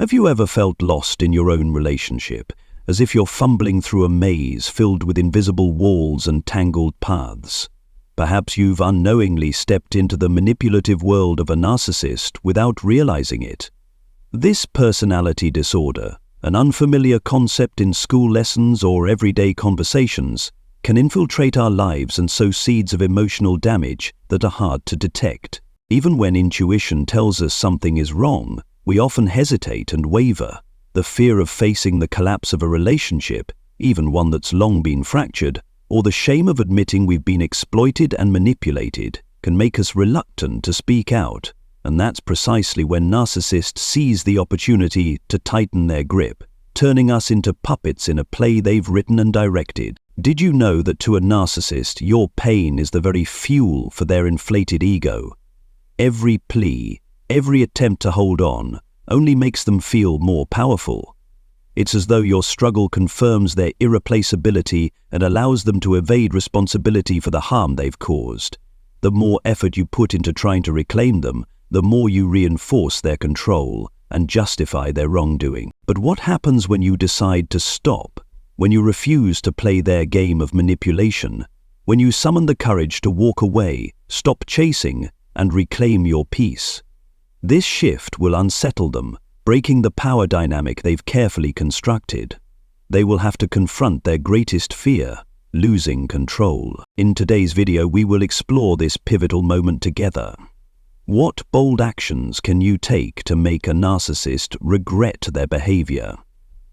Have you ever felt lost in your own relationship, as if you're fumbling through a maze filled with invisible walls and tangled paths? Perhaps you've unknowingly stepped into the manipulative world of a narcissist without realizing it. This personality disorder, an unfamiliar concept in school lessons or everyday conversations, can infiltrate our lives and sow seeds of emotional damage that are hard to detect. Even when intuition tells us something is wrong, we often hesitate and waver. The fear of facing the collapse of a relationship, even one that's long been fractured, or the shame of admitting we've been exploited and manipulated, can make us reluctant to speak out. And that's precisely when narcissists seize the opportunity to tighten their grip, turning us into puppets in a play they've written and directed. Did you know that to a narcissist, your pain is the very fuel for their inflated ego? Every plea, every attempt to hold on, only makes them feel more powerful. It's as though your struggle confirms their irreplaceability and allows them to evade responsibility for the harm they've caused. The more effort you put into trying to reclaim them, the more you reinforce their control and justify their wrongdoing. But what happens when you decide to stop? When you refuse to play their game of manipulation? When you summon the courage to walk away, stop chasing, and reclaim your peace? This shift will unsettle them, breaking the power dynamic they've carefully constructed. They will have to confront their greatest fear, losing control. In today's video, we will explore this pivotal moment together. What bold actions can you take to make a narcissist regret their behavior?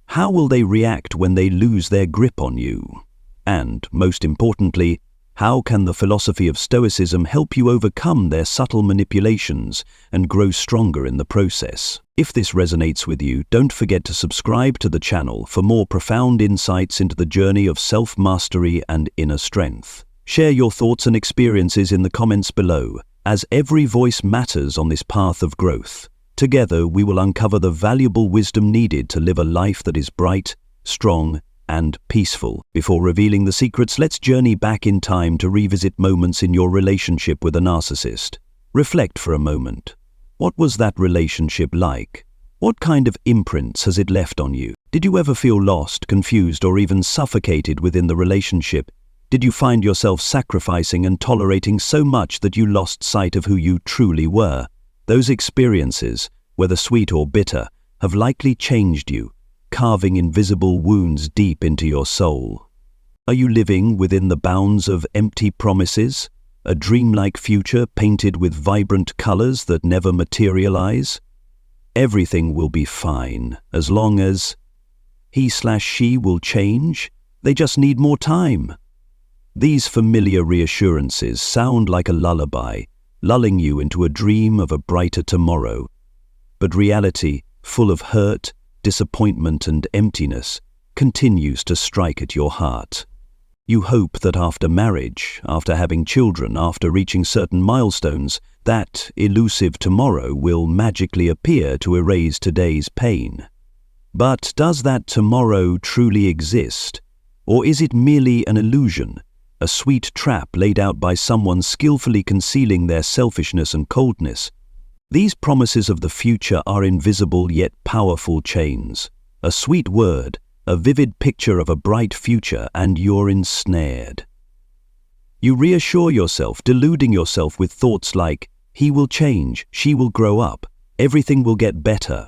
How will they react when they lose their grip on you? And, most importantly, how can the philosophy of Stoicism help you overcome their subtle manipulations and grow stronger in the process? If this resonates with you, don't forget to subscribe to the channel for more profound insights into the journey of self-mastery and inner strength. Share your thoughts and experiences in the comments below, as every voice matters on this path of growth. Together, we will uncover the valuable wisdom needed to live a life that is bright, strong, and peaceful. Before revealing the secrets, let's journey back in time to revisit moments in your relationship with a narcissist. Reflect for a moment. What was that relationship like? What kind of imprints has it left on you? Did you ever feel lost, confused, or even suffocated within the relationship? Did you find yourself sacrificing and tolerating so much that you lost sight of who you truly were? Those experiences, whether sweet or bitter, have likely changed you, carving invisible wounds deep into your soul. Are you living within the bounds of empty promises, a dreamlike future painted with vibrant colors that never materialize? Everything will be fine as long as he/she will change. They just need more time. These familiar reassurances sound like a lullaby, lulling you into a dream of a brighter tomorrow. But reality, full of hurt, disappointment, and emptiness, continues to strike at your heart. You hope that after marriage, after having children, after reaching certain milestones, that elusive tomorrow will magically appear to erase today's pain. But does that tomorrow truly exist? Or is it merely an illusion, a sweet trap laid out by someone skillfully concealing their selfishness and coldness? These promises of the future are invisible yet powerful chains. A sweet word, a vivid picture of a bright future, and you're ensnared. You reassure yourself, deluding yourself with thoughts like, he will change, she will grow up, everything will get better.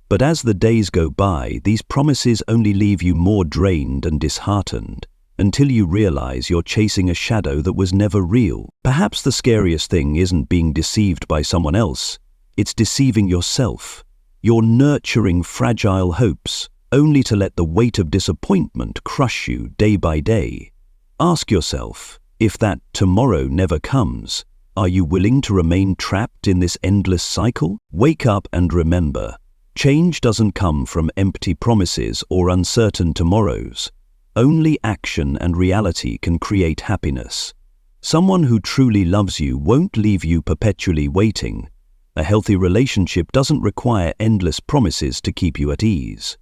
But as the days go by, these promises only leave you more drained and disheartened, until you realize you're chasing a shadow that was never real. Perhaps the scariest thing isn't being deceived by someone else, it's deceiving yourself. You're nurturing fragile hopes, only to let the weight of disappointment crush you day by day. Ask yourself, if that tomorrow never comes, are you willing to remain trapped in this endless cycle? Wake up and remember, change doesn't come from empty promises or uncertain tomorrows. Only action and reality can create happiness. Someone who truly loves you won't leave you perpetually waiting. A healthy relationship doesn't require endless promises to keep you at ease.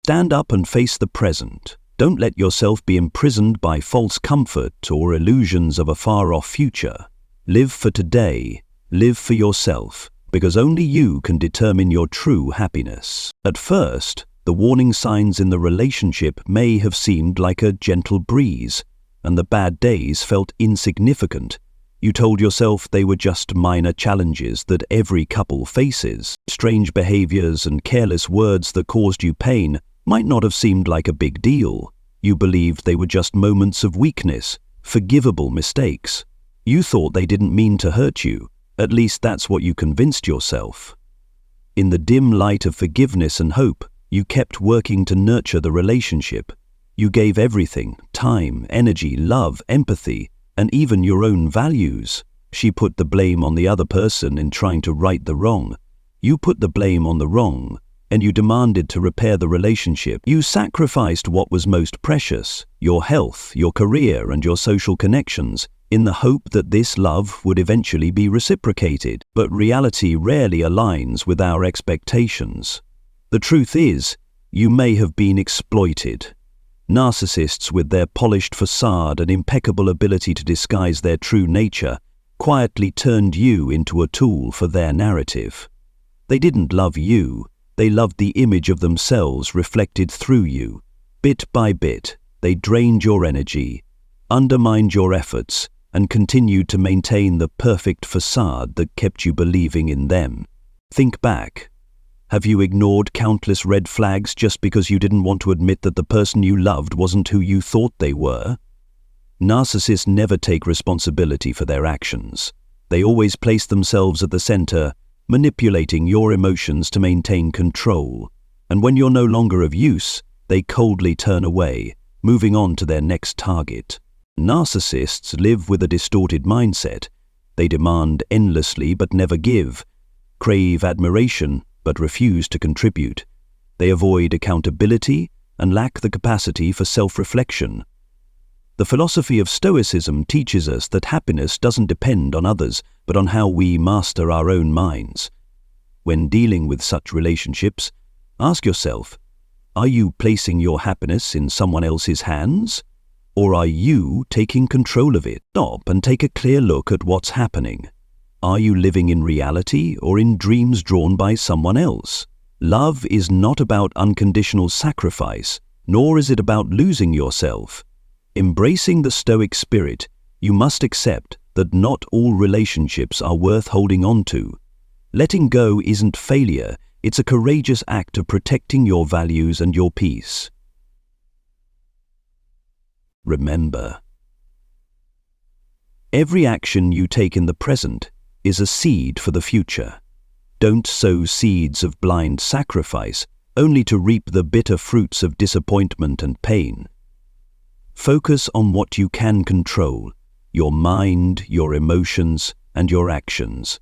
Stand up and face the present. Don't let yourself be imprisoned by false comfort or illusions of a far-off future. Live for today. Live for yourself. because only you can determine your true happiness. At first, the warning signs in the relationship may have seemed like a gentle breeze, and the bad days felt insignificant. You told yourself they were just minor challenges that every couple faces. Strange behaviors and careless words that caused you pain might not have seemed like a big deal. You believed they were just moments of weakness, forgivable mistakes. You thought they didn't mean to hurt you. At least that's what you convinced yourself. In the dim light of forgiveness and hope, you kept working to nurture the relationship. You gave everything: time, energy, love, empathy, and even your own values. She put the blame on the other person in trying to right the wrong. You put the blame on the wrong, and you demanded to repair the relationship. You sacrificed what was most precious, your health, your career, and your social connections, in the hope that this love would eventually be reciprocated. But reality rarely aligns with our expectations. The truth is, you may have been exploited. Narcissists, with their polished facade and impeccable ability to disguise their true nature, quietly turned you into a tool for their narrative. They didn't love you, they loved the image of themselves reflected through you. Bit by bit, they drained your energy, undermined your efforts, and continued to maintain the perfect facade that kept you believing in them. Think back. Have you ignored countless red flags just because you didn't want to admit that the person you loved wasn't who you thought they were? Narcissists never take responsibility for their actions. They always place themselves at the center, manipulating your emotions to maintain control. And when you're no longer of use, they coldly turn away, moving on to their next target. Narcissists live with a distorted mindset. They demand endlessly but never give, crave admiration but refuse to contribute. They avoid accountability and lack the capacity for self-reflection. The philosophy of Stoicism teaches us that happiness doesn't depend on others, but on how we master our own minds. When dealing with such relationships, ask yourself, are you placing your happiness in someone else's hands? Or are you taking control of it? Stop and take a clear look at what's happening. Are you living in reality or in dreams drawn by someone else? Love is not about unconditional sacrifice, nor is it about losing yourself. Embracing the Stoic spirit, you must accept that not all relationships are worth holding on to. Letting go isn't failure, it's a courageous act of protecting your values and your peace. Remember, every action you take in the present is a seed for the future. Don't sow seeds of blind sacrifice, only to reap the bitter fruits of disappointment and pain. Focus on what you can control: your mind, your emotions, and your actions.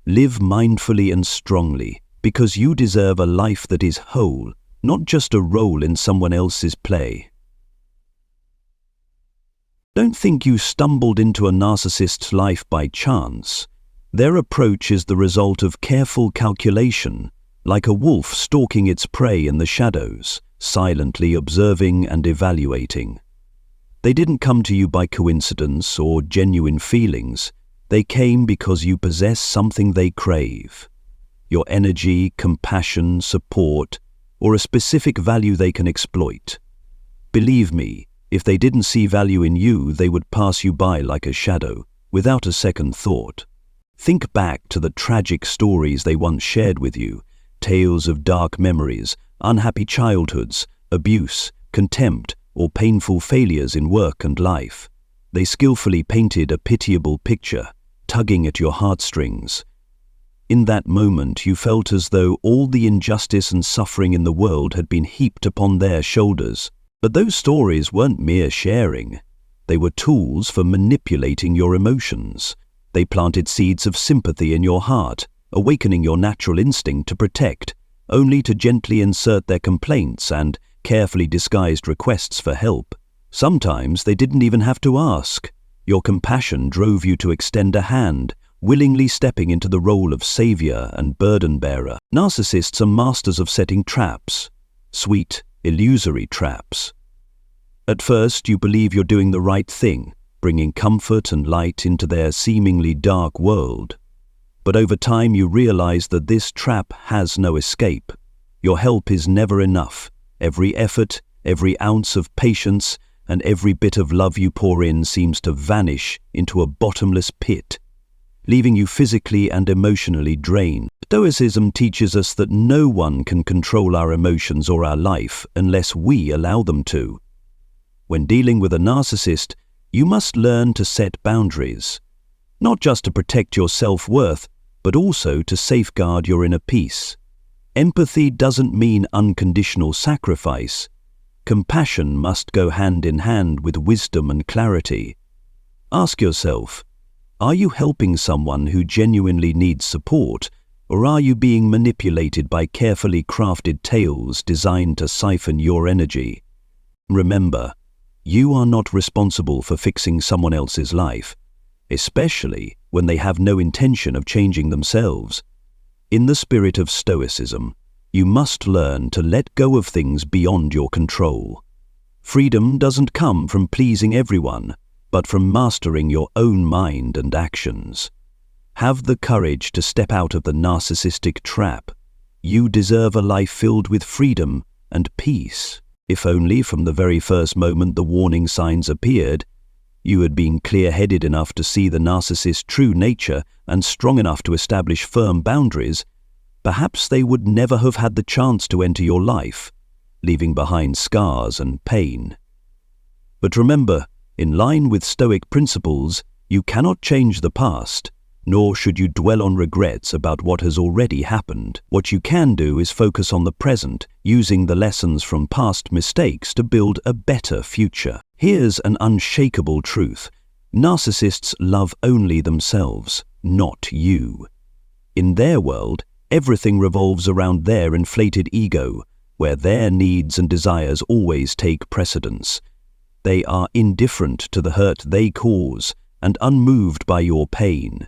Live mindfully and strongly, because you deserve a life that is whole, not just a role in someone else's play. Don't think you stumbled into a narcissist's life by chance. Their approach is the result of careful calculation, like a wolf stalking its prey in the shadows, silently observing and evaluating. They didn't come to you by coincidence or genuine feelings. They came because you possess something they crave: your energy, compassion, support, or a specific value they can exploit. Believe me, if they didn't see value in you, they would pass you by like a shadow, without a second thought. Think back to the tragic stories they once shared with you, tales of dark memories, unhappy childhoods, abuse, contempt, or painful failures in work and life. They skillfully painted a pitiable picture, tugging at your heartstrings. In that moment, you felt as though all the injustice and suffering in the world had been heaped upon their shoulders. But those stories weren't mere sharing. They were tools for manipulating your emotions. They planted seeds of sympathy in your heart, awakening your natural instinct to protect, only to gently insert their complaints and carefully disguised requests for help. Sometimes they didn't even have to ask. Your compassion drove you to extend a hand, willingly stepping into the role of savior and burden bearer. Narcissists are masters of setting traps, sweet, illusory traps. At first, you believe you're doing the right thing, bringing comfort and light into their seemingly dark world. But over time you realize that this trap has no escape. Your help is never enough. Every effort, every ounce of patience, and every bit of love you pour in seems to vanish into a bottomless pit, leaving you physically and emotionally drained. Stoicism teaches us that no one can control our emotions or our life unless we allow them to. When dealing with a narcissist, you must learn to set boundaries, not just to protect your self-worth, but also to safeguard your inner peace. Empathy doesn't mean unconditional sacrifice. Compassion must go hand in hand with wisdom and clarity. Ask yourself, are you helping someone who genuinely needs support, or are you being manipulated by carefully crafted tales designed to siphon your energy? Remember, you are not responsible for fixing someone else's life, especially when they have no intention of changing themselves. In the spirit of Stoicism, you must learn to let go of things beyond your control. Freedom doesn't come from pleasing everyone, but from mastering your own mind and actions. Have the courage to step out of the narcissistic trap. You deserve a life filled with freedom and peace. If only from the very first moment the warning signs appeared, you had been clear-headed enough to see the narcissist's true nature and strong enough to establish firm boundaries, perhaps they would never have had the chance to enter your life, leaving behind scars and pain. But remember, in line with Stoic principles, you cannot change the past, nor should you dwell on regrets about what has already happened. What you can do is focus on the present, using the lessons from past mistakes to build a better future. Here's an unshakable truth. Narcissists love only themselves, not you. In their world, everything revolves around their inflated ego, where their needs and desires always take precedence. They are indifferent to the hurt they cause and unmoved by your pain.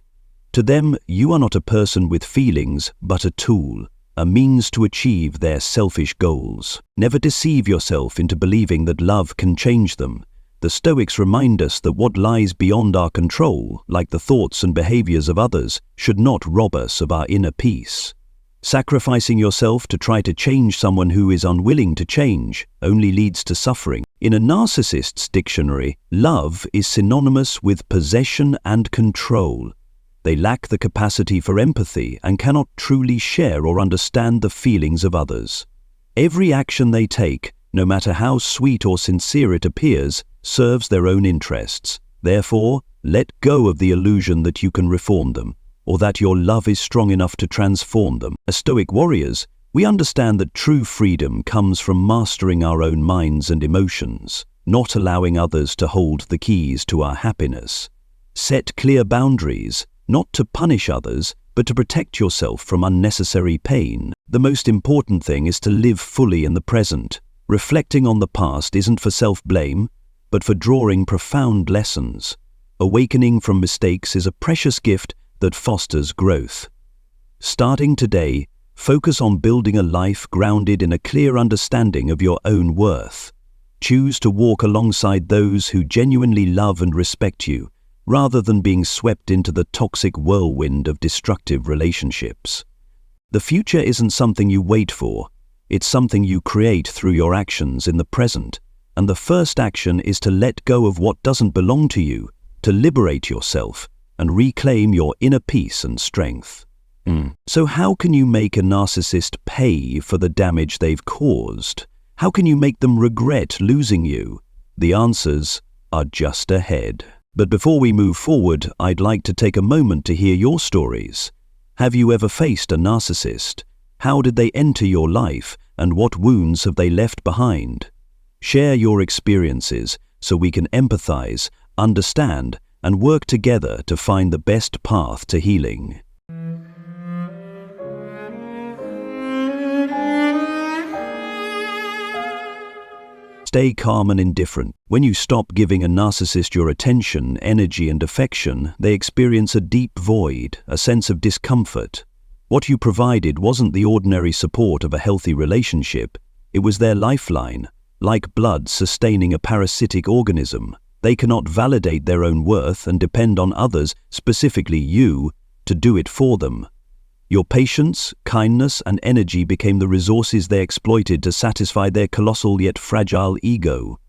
To them, you are not a person with feelings, but a tool, a means to achieve their selfish goals. Never deceive yourself into believing that love can change them. The Stoics remind us that what lies beyond our control, like the thoughts and behaviors of others, should not rob us of our inner peace. Sacrificing yourself to try to change someone who is unwilling to change only leads to suffering. In a narcissist's dictionary, love is synonymous with possession and control. They lack the capacity for empathy and cannot truly share or understand the feelings of others. Every action they take, no matter how sweet or sincere it appears, serves their own interests. Therefore, let go of the illusion that you can reform them, or that your love is strong enough to transform them. As Stoic warriors, we understand that true freedom comes from mastering our own minds and emotions, not allowing others to hold the keys to our happiness. Set clear boundaries, not to punish others, but to protect yourself from unnecessary pain. The most important thing is to live fully in the present. Reflecting on the past isn't for self-blame, but for drawing profound lessons. Awakening from mistakes is a precious gift that fosters growth. Starting today, focus on building a life grounded in a clear understanding of your own worth. Choose to walk alongside those who genuinely love and respect you, rather than being swept into the toxic whirlwind of destructive relationships. The future isn't something you wait for, it's something you create through your actions in the present, and the first action is to let go of what doesn't belong to you, to liberate yourself, and reclaim your inner peace and strength. So how can you make a narcissist pay for the damage they've caused? How can you make them regret losing you? The answers are just ahead. But before we move forward, I'd like to take a moment to hear your stories. Have you ever faced a narcissist? How did they enter your life, and what wounds have they left behind? Share your experiences so we can empathize, understand, and work together to find the best path to healing. Stay calm and indifferent. When you stop giving a narcissist your attention, energy, and affection, they experience a deep void, a sense of discomfort. What you provided wasn't the ordinary support of a healthy relationship. It was their lifeline, like blood sustaining a parasitic organism. They cannot validate their own worth and depend on others, specifically you, to do it for them. Your patience, kindness, and energy became the resources they exploited to satisfy their colossal yet fragile ego.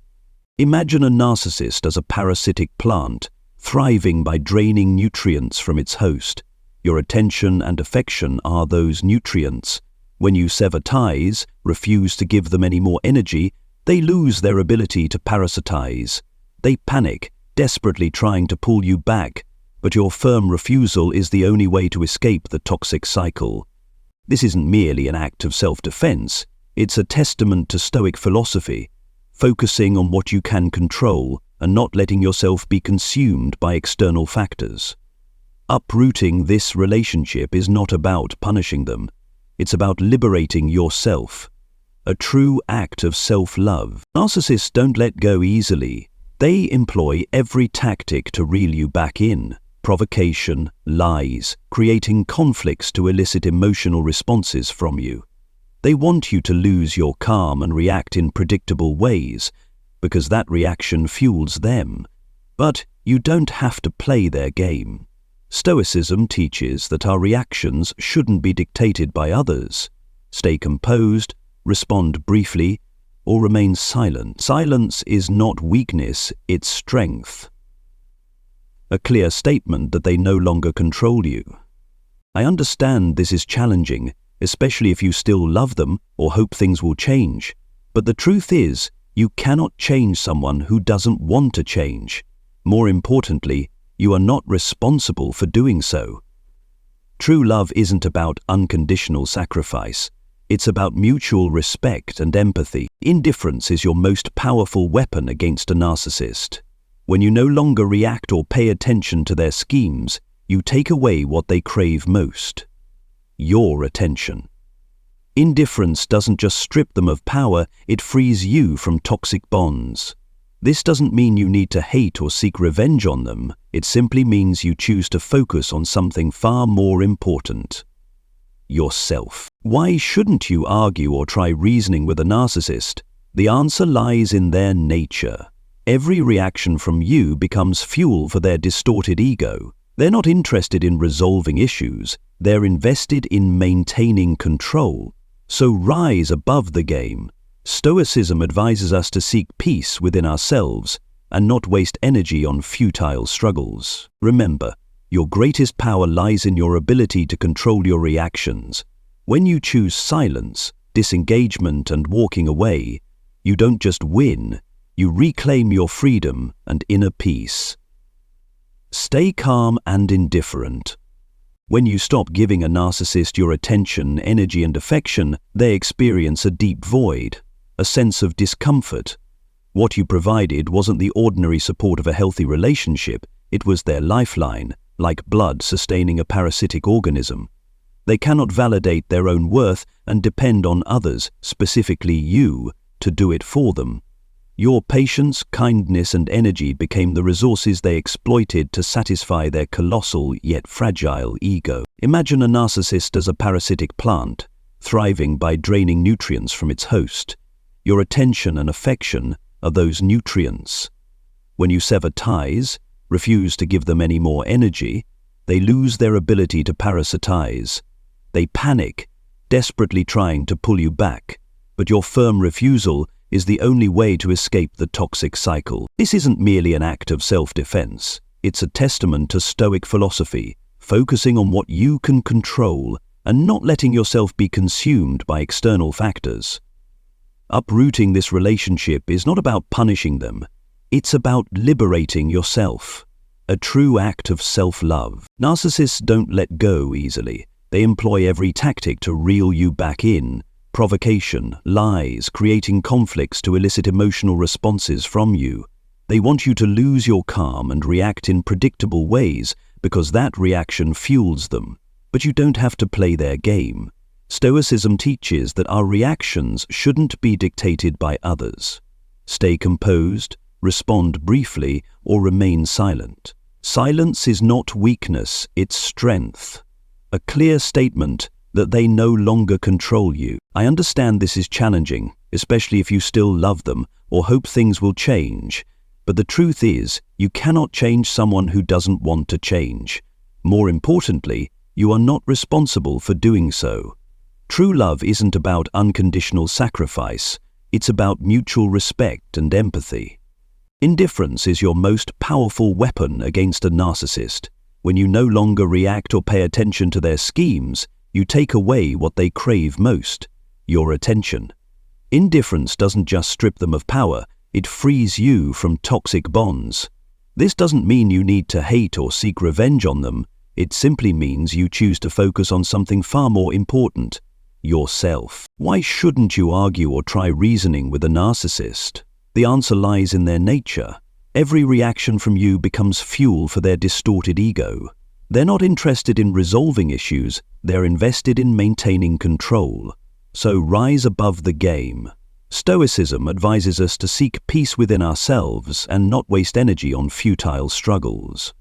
Imagine a narcissist as a parasitic plant, thriving by draining nutrients from its host. Your attention and affection are those nutrients. When you sever ties, refuse to give them any more energy, they lose their ability to parasitize. They panic, desperately trying to pull you back, but your firm refusal is the only way to escape the toxic cycle. This isn't merely an act of self-defense, it's a testament to Stoic philosophy, focusing on what you can control and not letting yourself be consumed by external factors. Uprooting this relationship is not about punishing them, it's about liberating yourself. A true act of self-love. Narcissists don't let go easily. They employ every tactic to reel you back in. Provocation, lies, creating conflicts to elicit emotional responses from you. They want you to lose your calm and react in predictable ways, because that reaction fuels them. But you don't have to play their game. Stoicism teaches that our reactions shouldn't be dictated by others. Stay composed, respond briefly, or remain silent. Silence is not weakness, it's strength. A clear statement that they no longer control you. I understand this is challenging, especially if you still love them or hope things will change. But the truth is, you cannot change someone who doesn't want to change. More importantly, you are not responsible for doing so. True love isn't about unconditional sacrifice. It's about mutual respect and empathy. Indifference is your most powerful weapon against a narcissist. When you no longer react or pay attention to their schemes, you take away what they crave most: your attention. Indifference doesn't just strip them of power, it frees you from toxic bonds. This doesn't mean you need to hate or seek revenge on them, it simply means you choose to focus on something far more important: yourself. Why shouldn't you argue or try reasoning with a narcissist? The answer lies in their nature. Every reaction from you becomes fuel for their distorted ego. They're not interested in resolving issues, they're invested in maintaining control. So rise above the game. Stoicism advises us to seek peace within ourselves and not waste energy on futile struggles. Remember, your greatest power lies in your ability to control your reactions. When you choose silence, disengagement, and walking away, you don't just win, you reclaim your freedom and inner peace. Stay calm and indifferent. When you stop giving a narcissist your attention, energy, and affection, they experience a deep void, a sense of discomfort. What you provided wasn't the ordinary support of a healthy relationship, it was their lifeline, like blood sustaining a parasitic organism. They cannot validate their own worth and depend on others, specifically you, to do it for them. Your patience, kindness, and energy became the resources they exploited to satisfy their colossal yet fragile ego. Imagine a narcissist as a parasitic plant, thriving by draining nutrients from its host. Your attention and affection are those nutrients. When you sever ties, refuse to give them any more energy, they lose their ability to parasitize. They panic, desperately trying to pull you back, but your firm refusal is the only way to escape the toxic cycle. This isn't merely an act of self-defense, it's a testament to Stoic philosophy, focusing on what you can control and not letting yourself be consumed by external factors. Uprooting this relationship is not about punishing them, it's about liberating yourself. A true act of self-love. Narcissists don't let go easily. They employ every tactic to reel you back in. Provocation, lies, creating conflicts to elicit emotional responses from you. They want you to lose your calm and react in predictable ways because that reaction fuels them. But you don't have to play their game. Stoicism teaches that our reactions shouldn't be dictated by others. Stay composed, respond briefly, or remain silent. Silence is not weakness, it's strength. A clear statement that they no longer control you. I understand this is challenging, especially if you still love them or hope things will change. But the truth is, you cannot change someone who doesn't want to change. More importantly, you are not responsible for doing so. True love isn't about unconditional sacrifice, it's about mutual respect and empathy. Indifference is your most powerful weapon against a narcissist. When you no longer react or pay attention to their schemes, you take away what they crave most, your attention. Indifference doesn't just strip them of power, it frees you from toxic bonds. This doesn't mean you need to hate or seek revenge on them, it simply means you choose to focus on something far more important, yourself. Why shouldn't you argue or try reasoning with a narcissist? The answer lies in their nature. Every reaction from you becomes fuel for their distorted ego. They're not interested in resolving issues, they're invested in maintaining control. So rise above the game. Stoicism advises us to seek peace within ourselves and not waste energy on futile struggles.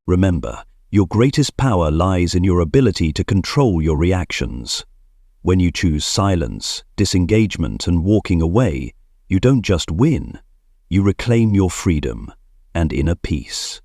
Remember, your greatest power lies in your ability to control your reactions. When you choose silence, disengagement, and walking away, you don't just win, you reclaim your freedom and inner peace.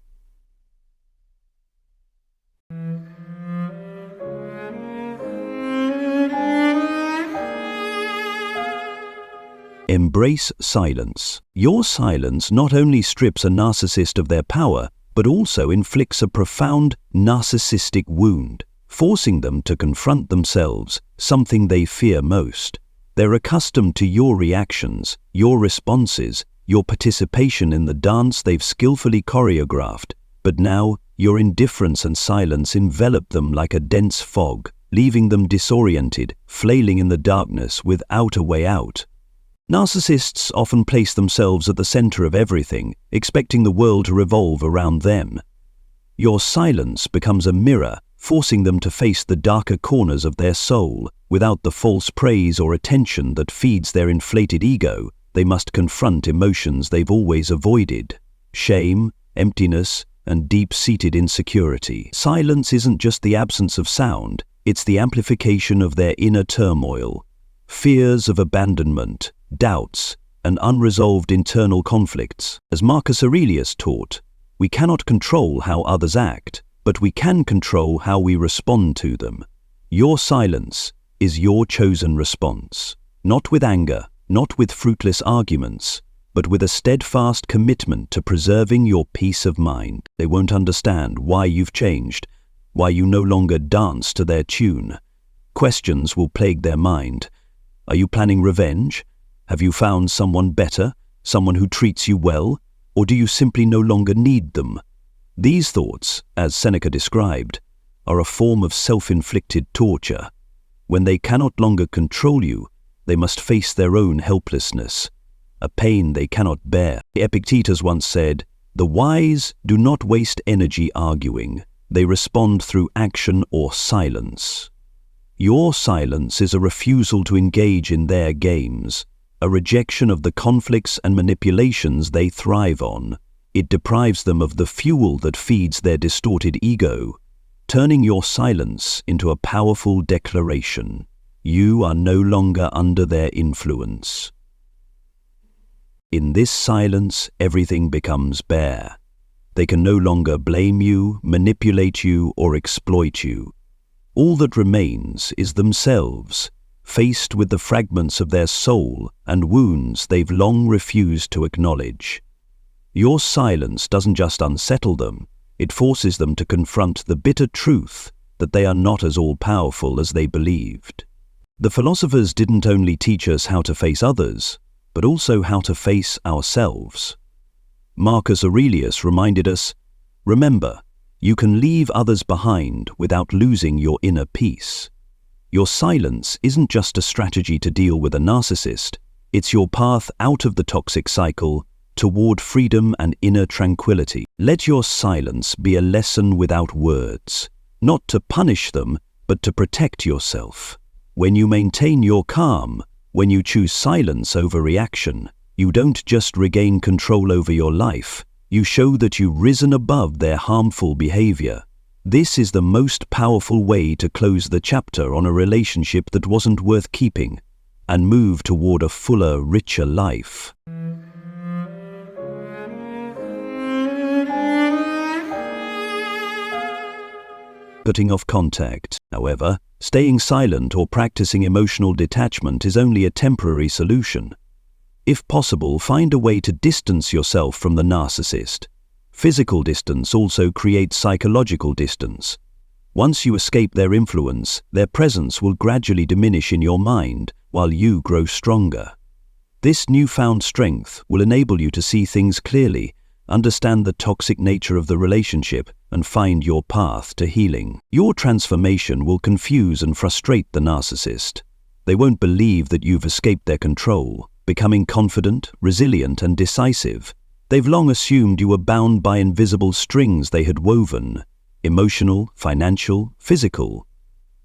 Embrace silence. Your silence not only strips a narcissist of their power, but also inflicts a profound narcissistic wound, forcing them to confront themselves, something they fear most. They're accustomed to your reactions, your responses, your participation in the dance they've skillfully choreographed, but now your indifference and silence envelop them like a dense fog, leaving them disoriented, flailing in the darkness without a way out. Narcissists often place themselves at the center of everything, expecting the world to revolve around them. Your silence becomes a mirror, forcing them to face the darker corners of their soul. Without the false praise or attention that feeds their inflated ego, they must confront emotions they've always avoided: shame, emptiness, and deep-seated insecurity. Silence isn't just the absence of sound, it's the amplification of their inner turmoil. Fears of abandonment, doubts, and unresolved internal conflicts. As Marcus Aurelius taught, we cannot control how others act, but we can control how we respond to them. Your silence is your chosen response, not with anger, not with fruitless arguments, but with a steadfast commitment to preserving your peace of mind. They won't understand why you've changed, why you no longer dance to their tune. Questions will plague their mind. Are you planning revenge? Have you found someone better, someone who treats you well, or do you simply no longer need them? These thoughts, as Seneca described, are a form of self-inflicted torture. When they cannot longer control you, they must face their own helplessness, a pain they cannot bear. Epictetus once said, "The wise do not waste energy arguing. They respond through action or silence." Your silence is a refusal to engage in their games, a rejection of the conflicts and manipulations they thrive on. It deprives them of the fuel that feeds their distorted ego, turning your silence into a powerful declaration. You are no longer under their influence. In this silence, everything becomes bare. They can no longer blame you, manipulate you, or exploit you. All that remains is themselves, faced with the fragments of their soul and wounds they've long refused to acknowledge. Your silence doesn't just unsettle them, it forces them to confront the bitter truth that they are not as all-powerful as they believed. The philosophers didn't only teach us how to face others, but also how to face ourselves. Marcus Aurelius reminded us, "Remember, you can leave others behind without losing your inner peace." Your silence isn't just a strategy to deal with a narcissist, it's your path out of the toxic cycle toward freedom and inner tranquility. Let your silence be a lesson without words, not to punish them, but to protect yourself. When you maintain your calm, when you choose silence over reaction, you don't just regain control over your life, you show that you've risen above their harmful behavior. This is the most powerful way to close the chapter on a relationship that wasn't worth keeping and move toward a fuller, richer life. cutting off contact. However, staying silent or practicing emotional detachment is only a temporary solution. If possible, find a way to distance yourself from the narcissist. Physical distance also creates psychological distance. Once you escape their influence, their presence will gradually diminish in your mind while you grow stronger. This newfound strength will enable you to see things clearly, understand the toxic nature of the relationship, and find your path to healing. Your transformation will confuse and frustrate the narcissist. They won't believe that you've escaped their control, becoming confident, resilient, and decisive. They've long assumed you were bound by invisible strings they had woven, emotional, financial, physical.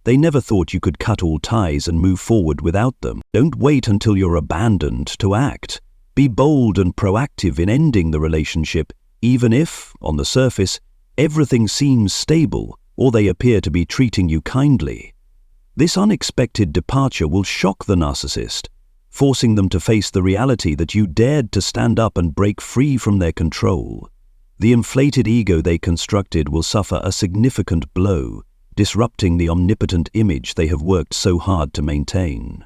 They never thought you could cut all ties and move forward without them. Don't wait until you're abandoned to act. Be bold and proactive in ending the relationship, even if, on the surface, everything seems stable or they appear to be treating you kindly. This unexpected departure will shock the narcissist, forcing them to face the reality that you dared to stand up and break free from their control. The inflated ego they constructed will suffer a significant blow, disrupting the omnipotent image they have worked so hard to maintain.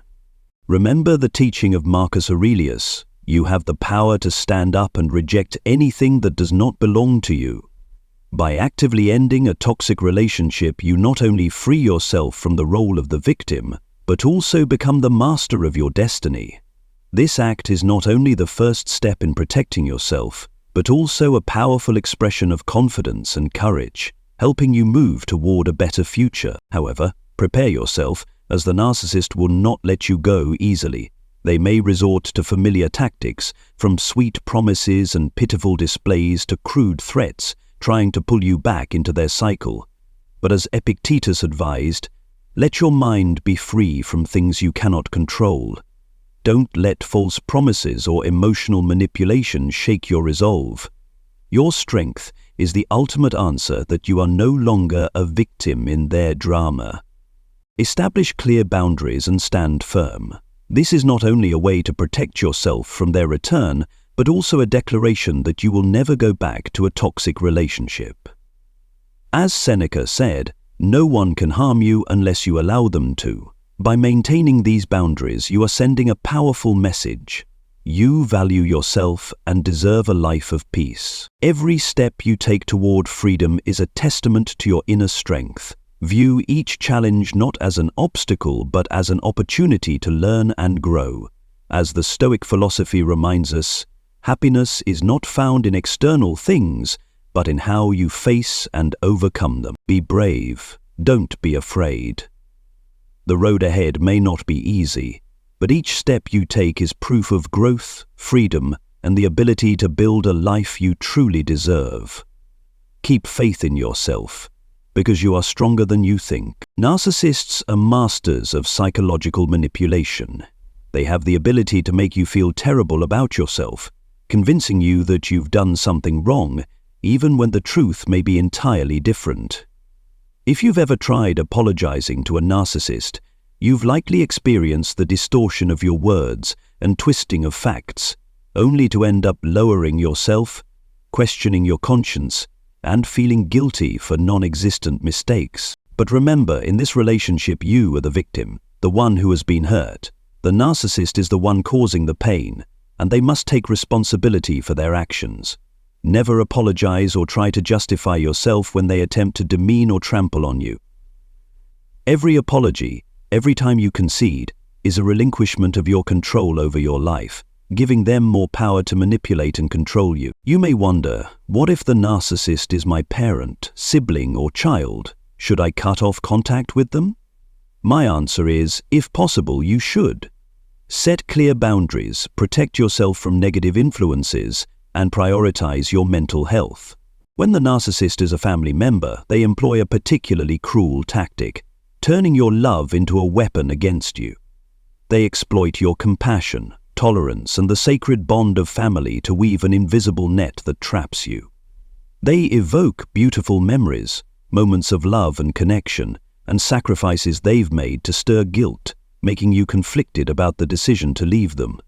Remember the teaching of Marcus Aurelius: you have the power to stand up and reject anything that does not belong to you. By actively ending a toxic relationship, you not only free yourself from the role of the victim, but also become the master of your destiny. This act is not only the first step in protecting yourself, but also a powerful expression of confidence and courage, helping you move toward a better future. However, prepare yourself, as the narcissist will not let you go easily. They may resort to familiar tactics, from sweet promises and pitiful displays to crude threats, trying to pull you back into their cycle. But as Epictetus advised, let your mind be free from things you cannot control. Don't let false promises or emotional manipulation shake your resolve. Your strength is the ultimate answer that you are no longer a victim in their drama. Establish clear boundaries and stand firm. This is not only a way to protect yourself from their return, but also a declaration that you will never go back to a toxic relationship. As Seneca said, no one can harm you unless you allow them to. By maintaining these boundaries, you are sending a powerful message. You value yourself and deserve a life of peace. Every step you take toward freedom is a testament to your inner strength. View each challenge not as an obstacle, but as an opportunity to learn and grow. As the Stoic philosophy reminds us, happiness is not found in external things, but in how you face and overcome them. Be brave. Don't be afraid. The road ahead may not be easy, but each step you take is proof of growth, freedom, and the ability to build a life you truly deserve. Keep faith in yourself, because you are stronger than you think. Narcissists are masters of psychological manipulation. They have the ability to make you feel terrible about yourself, convincing you that you've done something wrong, even when the truth may be entirely different. If you've ever tried apologizing to a narcissist, you've likely experienced the distortion of your words and twisting of facts, only to end up lowering yourself, questioning your conscience, and feeling guilty for non-existent mistakes. But remember, in this relationship, you are the victim, the one who has been hurt. The narcissist is the one causing the pain, and they must take responsibility for their actions. Never apologize or try to justify yourself when they attempt to demean or trample on you. Every apology, every time you concede, is a relinquishment of your control over your life, giving them more power to manipulate and control you. You may wonder, what if the narcissist is my parent, sibling, or child? Should I cut off contact with them? My answer is, if possible, you should. Set clear boundaries, protect yourself from negative influences, and prioritize your mental health. When the narcissist is a family member, they employ a particularly cruel tactic, turning your love into a weapon against you. They exploit your compassion, tolerance, and the sacred bond of family to weave an invisible net that traps you. They evoke beautiful memories, moments of love and connection, and sacrifices they've made to stir guilt, making you conflicted about the decision to leave them.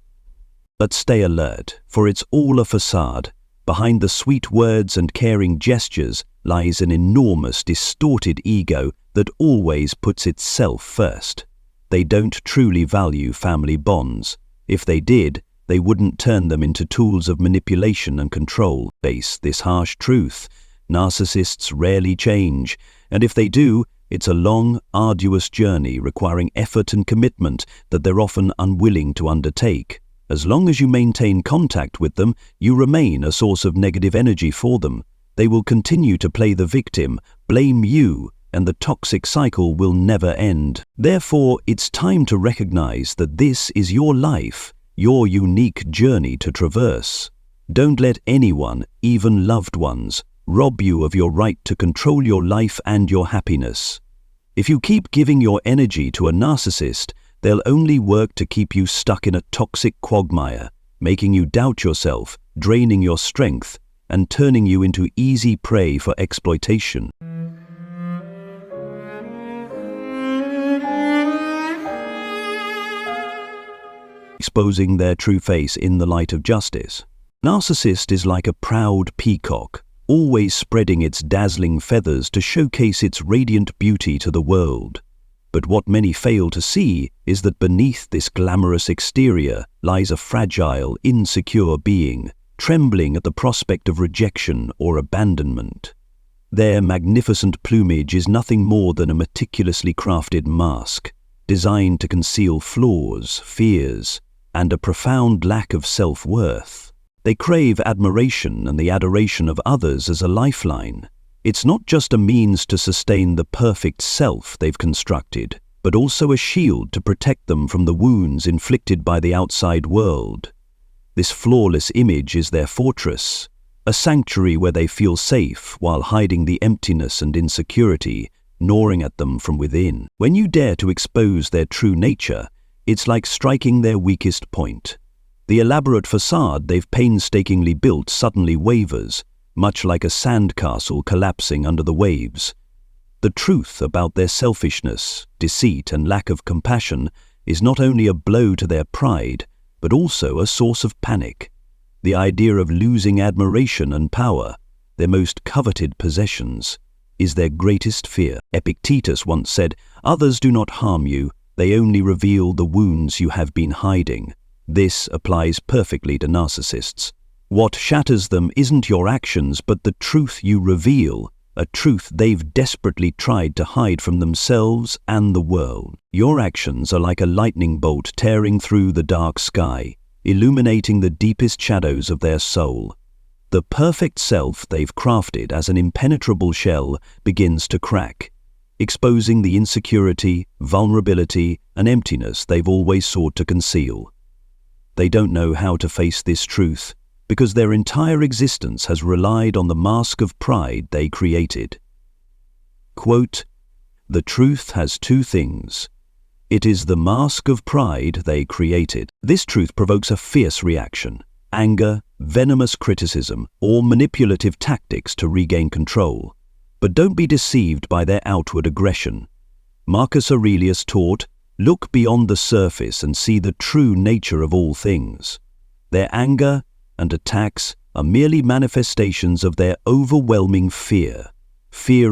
But stay alert, for it's all a facade. Behind the sweet words and caring gestures lies an enormous, distorted ego that always puts itself first. They don't truly value family bonds. If they did, they wouldn't turn them into tools of manipulation and control. Face this harsh truth: narcissists rarely change, and if they do, it's a long, arduous journey requiring effort and commitment that they're often unwilling to undertake. As long as you maintain contact with them, you remain a source of negative energy for them. They will continue to play the victim, blame you, and the toxic cycle will never end. Therefore, it's time to recognize that this is your life, your unique journey to traverse. Don't let anyone, even loved ones, rob you of your right to control your life and your happiness. If you keep giving your energy to a narcissist, they'll only work to keep you stuck in a toxic quagmire, making you doubt yourself, draining your strength, and turning you into easy prey for exploitation. Exposing their true face in the light of justice. Narcissist is like a proud peacock, always spreading its dazzling feathers to showcase its radiant beauty to the world. But what many fail to see is that beneath this glamorous exterior lies a fragile, insecure being, trembling at the prospect of rejection or abandonment. Their magnificent plumage is nothing more than a meticulously crafted mask, designed to conceal flaws, fears, and a profound lack of self-worth. They crave admiration and the adoration of others as a lifeline. It's not just a means to sustain the perfect self they've constructed, but also a shield to protect them from the wounds inflicted by the outside world. This flawless image is their fortress, a sanctuary where they feel safe while hiding the emptiness and insecurity gnawing at them from within. When you dare to expose their true nature, it's like striking their weakest point. The elaborate facade they've painstakingly built suddenly wavers, much like a sandcastle collapsing under the waves. The truth about their selfishness, deceit, and lack of compassion is not only a blow to their pride, but also a source of panic. The idea of losing admiration and power, their most coveted possessions, is their greatest fear. Epictetus once said, "Others do not harm you, they only reveal the wounds you have been hiding." This applies perfectly to narcissists. What shatters them isn't your actions, but the truth you reveal, a truth they've desperately tried to hide from themselves and the world. Your actions are like a lightning bolt tearing through the dark sky, illuminating the deepest shadows of their soul. The perfect self they've crafted as an impenetrable shell begins to crack, exposing the insecurity, vulnerability, and emptiness they've always sought to conceal. They don't know how to face this truth, because their entire existence has relied on the mask of pride they created. Quote, "The truth has two things. It is the mask of pride they created." This truth provokes a fierce reaction: anger, venomous criticism, or manipulative tactics to regain control. But don't be deceived by their outward aggression. Marcus Aurelius taught, "Look beyond the surface and see the true nature of all things." Their anger and attacks are merely manifestations of their overwhelming fear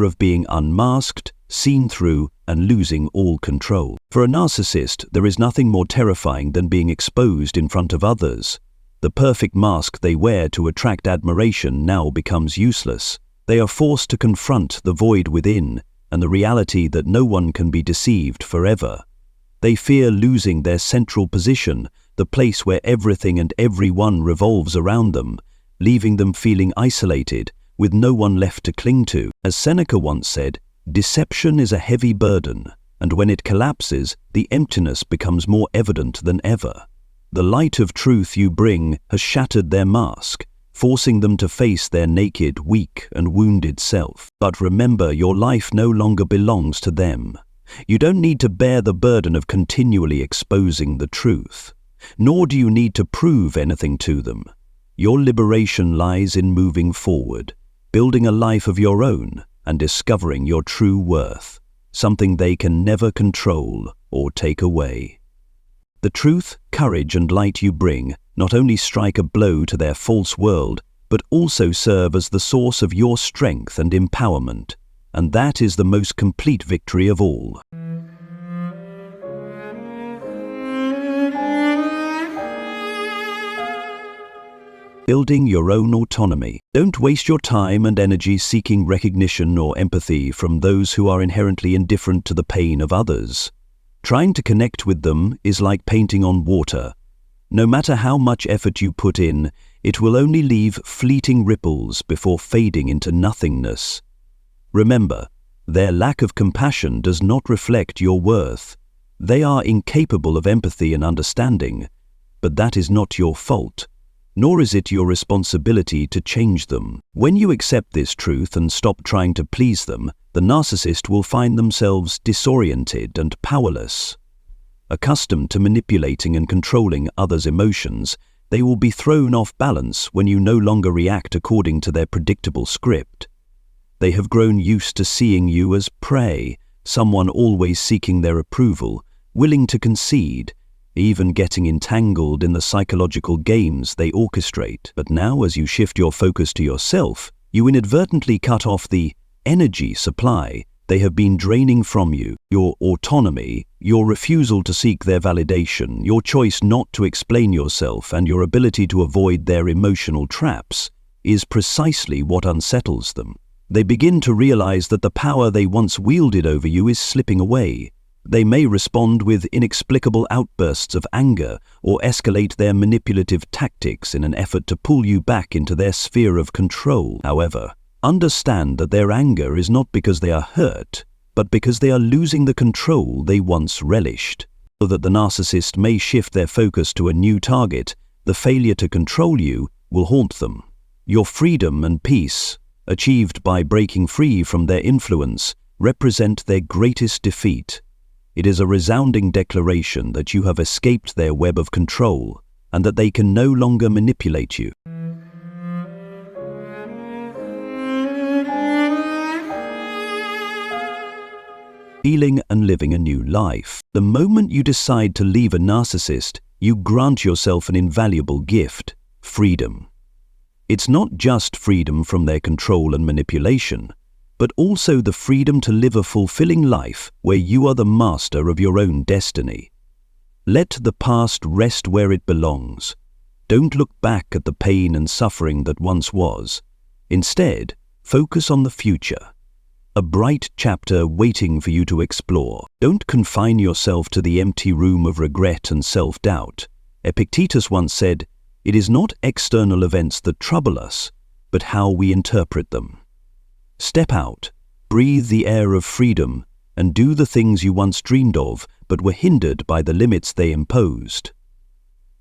of being unmasked, seen through, and losing all control. For a narcissist, there is nothing more terrifying than being exposed in front of others. The perfect mask they wear to attract admiration now becomes useless. They are forced to confront the void within and the reality that no one can be deceived forever. They fear losing their central position, the place where everything and everyone revolves around them, leaving them feeling isolated, with no one left to cling to. As Seneca once said, "Deception is a heavy burden, and when it collapses, the emptiness becomes more evident than ever." The light of truth you bring has shattered their mask, forcing them to face their naked, weak, and wounded self. But remember, your life no longer belongs to them. You don't need to bear the burden of continually exposing the truth, nor do you need to prove anything to them. Your liberation lies in moving forward, building a life of your own, and discovering your true worth, something they can never control or take away. The truth, courage, and light you bring not only strike a blow to their false world, but also serve as the source of your strength and empowerment, and that is the most complete victory of all. Building your own autonomy. Don't waste your time and energy seeking recognition or empathy from those who are inherently indifferent to the pain of others. Trying to connect with them is like painting on water. No matter how much effort you put in, it will only leave fleeting ripples before fading into nothingness. Remember, their lack of compassion does not reflect your worth. They are incapable of empathy and understanding, but that is not your fault. Nor is it your responsibility to change them. When you accept this truth and stop trying to please them, the narcissist will find themselves disoriented and powerless. Accustomed to manipulating and controlling others' emotions, they will be thrown off balance when you no longer react according to their predictable script. They have grown used to seeing you as prey, someone always seeking their approval, willing to concede, even getting entangled in the psychological games they orchestrate. But now, as you shift your focus to yourself, you inadvertently cut off the energy supply they have been draining from you. Your autonomy, your refusal to seek their validation, your choice not to explain yourself, and your ability to avoid their emotional traps is precisely what unsettles them. They begin to realize that the power they once wielded over you is slipping away. They may respond with inexplicable outbursts of anger or escalate their manipulative tactics in an effort to pull you back into their sphere of control. However, understand that their anger is not because they are hurt, but because they are losing the control they once relished. So that the narcissist may shift their focus to a new target, the failure to control you will haunt them. Your freedom and peace, achieved by breaking free from their influence, represent their greatest defeat. It is a resounding declaration that you have escaped their web of control and that they can no longer manipulate you. Healing and living a new life. The moment you decide to leave a narcissist, you grant yourself an invaluable gift: freedom. It's not just freedom from their control and manipulation, but also the freedom to live a fulfilling life where you are the master of your own destiny. Let the past rest where it belongs. Don't look back at the pain and suffering that once was. Instead, focus on the future, a bright chapter waiting for you to explore. Don't confine yourself to the empty room of regret and self-doubt. Epictetus once said, "It is not external events that trouble us, but how we interpret them." Step out, breathe the air of freedom, and do the things you once dreamed of but were hindered by the limits they imposed.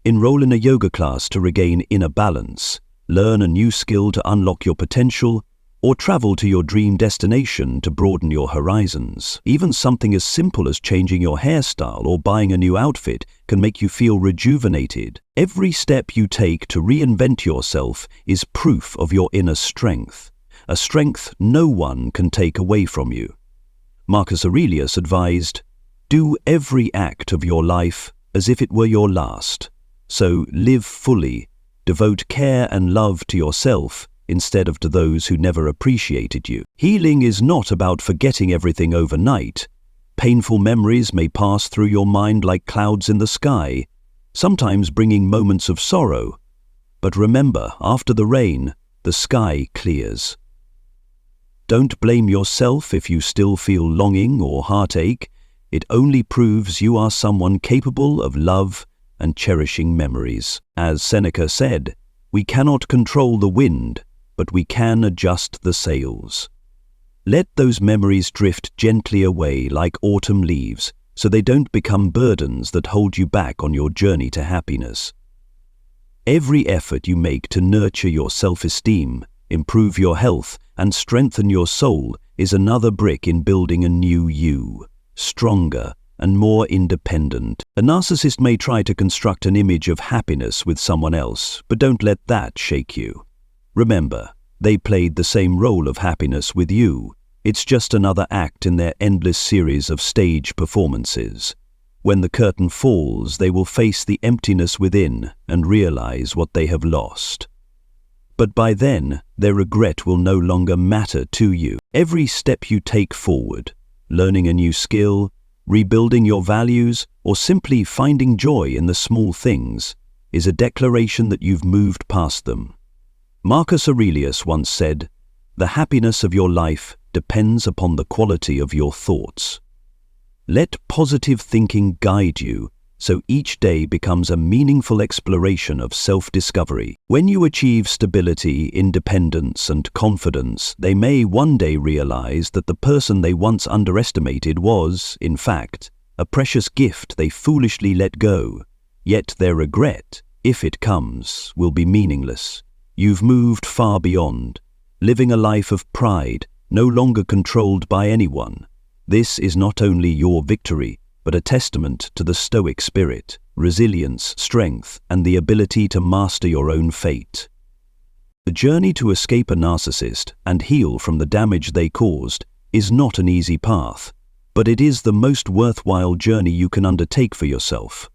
Enroll in a yoga class to regain inner balance, learn a new skill to unlock your potential, or travel to your dream destination to broaden your horizons. Even something as simple as changing your hairstyle or buying a new outfit can make you feel rejuvenated. Every step you take to reinvent yourself is proof of your inner strength. A strength no one can take away from you. Marcus Aurelius advised, "Do every act of your life as if it were your last. So live fully, devote care and love to yourself instead of to those who never appreciated you." Healing is not about forgetting everything overnight. Painful memories may pass through your mind like clouds in the sky, sometimes bringing moments of sorrow. But remember, after the rain, the sky clears. Don't blame yourself if you still feel longing or heartache. It only proves you are someone capable of love and cherishing memories. As Seneca said, "We cannot control the wind, but we can adjust the sails." Let those memories drift gently away like autumn leaves, so they don't become burdens that hold you back on your journey to happiness. Every effort you make to nurture your self-esteem, improve your health, and strengthen your soul is another brick in building a new you, stronger and more independent. A narcissist may try to construct an image of happiness with someone else, but don't let that shake you. Remember, they played the same role of happiness with you. It's just another act in their endless series of stage performances. When the curtain falls, they will face the emptiness within and realize what they have lost. But by then, their regret will no longer matter to you. Every step you take forward, learning a new skill, rebuilding your values, or simply finding joy in the small things, is a declaration that you've moved past them. Marcus Aurelius once said, "The happiness of your life depends upon the quality of your thoughts." Let positive thinking guide you, so each day becomes a meaningful exploration of self-discovery. When you achieve stability, independence, and confidence, they may one day realize that the person they once underestimated was, in fact, a precious gift they foolishly let go. Yet their regret, if it comes, will be meaningless. You've moved far beyond, living a life of pride, no longer controlled by anyone. This is not only your victory, but a testament to the Stoic spirit, resilience, strength, and the ability to master your own fate. The journey to escape a narcissist and heal from the damage they caused is not an easy path, but it is the most worthwhile journey you can undertake for yourself.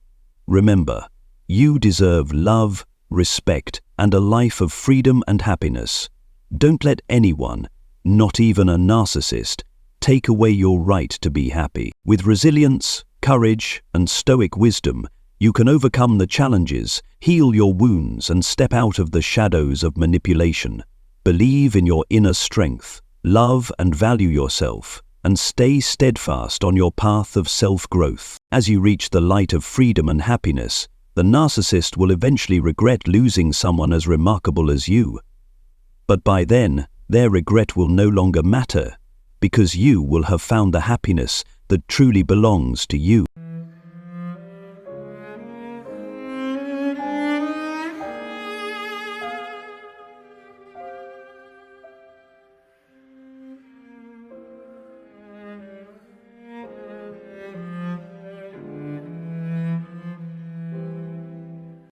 Remember, you deserve love, respect, and a life of freedom and happiness. Don't let anyone, not even a narcissist, take away your right to be happy. With resilience, courage, and stoic wisdom, you can overcome the challenges, heal your wounds, and step out of the shadows of manipulation. Believe in your inner strength, love and value yourself, and stay steadfast on your path of self-growth. As you reach the light of freedom and happiness, the narcissist will eventually regret losing someone as remarkable as you. But by then, their regret will no longer matter, because you will have found the happiness that truly belongs to you.